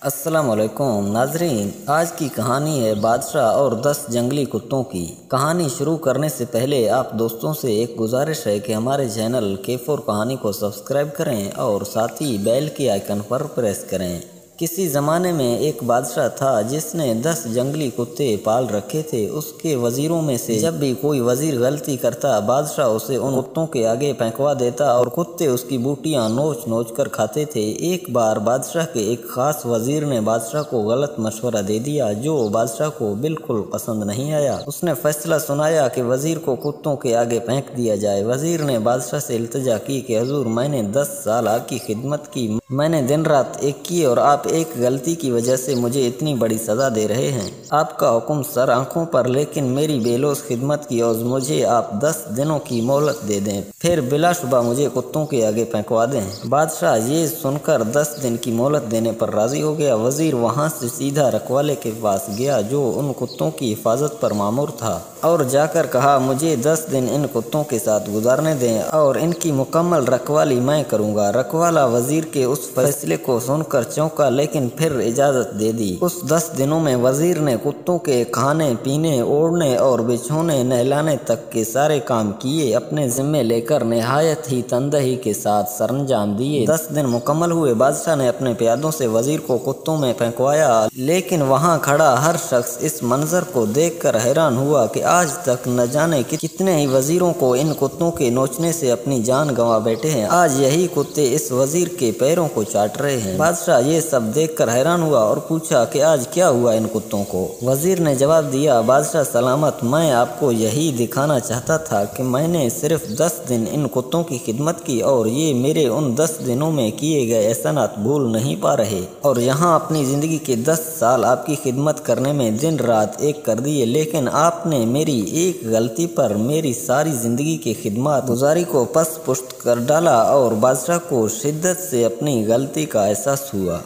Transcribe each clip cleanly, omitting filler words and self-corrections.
السلام علیکم ناظرین، آج کی کہانی ہے بادشاہ اور 10 جنگلی کتوں کی۔ کہانی شروع کرنے سے پہلے آپ دوستوں سے ایک گزارش ہے کہ ہمارے چینل K4 کہانی کو سبسکرائب کریں اور ساتھ ہی بیل کی آئیکن پر پریس کریں۔ کسی زمانے میں ایک بادشاہ تھا جس نے 10 جنگلی کتے پال رکھے تھے۔ اس کے وزیروں میں سے جب بھی کوئی وزیر غلطی کرتا، بادشاہ اسے ان کتوں کے آگے پھینکوا دیتا اور کتے اس کی بوٹیاں نوچ نوچ کر کھاتے تھے۔ ایک بار بادشاہ کے ایک خاص وزیر نے بادشاہ کو غلط مشورہ دے دیا جو بادشاہ کو بالکل پسند نہیں آیا۔ اس نے فیصلہ سنایا کہ وزیر کو کتوں کے آگے پھینک دیا جائے۔ وزیر نے بادشاہ سے التجا کی کہ حضور، میں نے 10 سال آپ کی خدمت کی، میں نے دن رات ایک کی اور آپ ایک غلطی کی وجہ سے مجھے اتنی بڑی سزا دے رہے ہیں۔ آپ کا حکم سر آنکھوں پر، لیکن میری بے لوث خدمت کی عوض مجھے آپ 10 دنوں کی مہلت دے دیں، پھر بلا شبہ مجھے کتوں کے آگے پھینکوا دیں۔ بادشاہ یہ سن کر 10 دن کی مہلت دینے پر راضی ہو گیا۔ وزیر وہاں سے سیدھا رکھوالے کے پاس گیا جو ان کتوں کی حفاظت پر مامور تھا، اور جا کر کہا، مجھے 10 دن ان کتوں کے ساتھ گزارنے دیں اور ان کی مکمل رکھوالی میں کروں گا۔ رکھوالا وزیر کے اس فیصلے کو سن کر چونکا، لیکن پھر اجازت دے دی۔ اس 10 دنوں میں وزیر نے کتوں کے کھانے پینے، اوڑھنے اور بچھونے نہلانے تک کے سارے کام کیے، اپنے ذمے لے کر نہایت ہی تندہی کے ساتھ سرانجام دیے۔ 10 دن مکمل ہوئے، بادشاہ نے اپنے پیادوں سے وزیر کو کتوں میں پھینکوایا، لیکن وہاں کھڑا ہر شخص اس منظر کو دیکھ کر حیران ہوا کہ آج تک نہ جانے کتنے ہی وزیروں کو ان کتوں کے نوچنے سے اپنی جان گنوا بیٹھے ہیں، آج یہی کتے اس وزیر کے پیروں کو چاٹ رہے ہیں۔ بادشاہ یہ سب دیکھ کر حیران ہوا اور پوچھا کہ آج کیا ہوا ان کتوں کو؟ وزیر نے جواب دیا، بادشاہ سلامت، میں آپ کو یہی دکھانا چاہتا تھا کہ میں نے صرف 10 دن ان کتوں کی خدمت کی اور یہ میرے ان 10 دنوں میں کیے گئے احسانات بھول نہیں پا رہے، اور یہاں اپنی زندگی کے 10 سال آپ کی خدمت کرنے میں دن رات ایک کر دیے، لیکن آپ نے میری ایک غلطی پر میری ساری زندگی کی خدمات گزاری کو پس پشت کر ڈالا۔ اور بادشاہ کو شدت سے اپنی غلطی کا احساس ہوا۔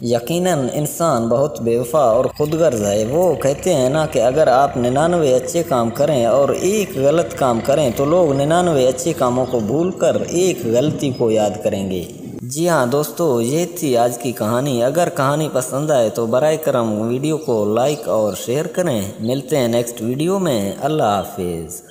یقیناً انسان بہت بے وفا اور خود غرض ہے۔ وہ کہتے ہیں نا کہ اگر آپ 99 اچھے کام کریں اور ایک غلط کام کریں تو لوگ 99 اچھے کاموں کو بھول کر ایک غلطی کو یاد کریں گے۔ جی ہاں دوستو، یہ تھی آج کی کہانی۔ اگر کہانی پسند آئے تو برائے کرم ویڈیو کو لائک اور شیئر کریں۔ ملتے ہیں نیکسٹ ویڈیو میں۔ اللہ حافظ۔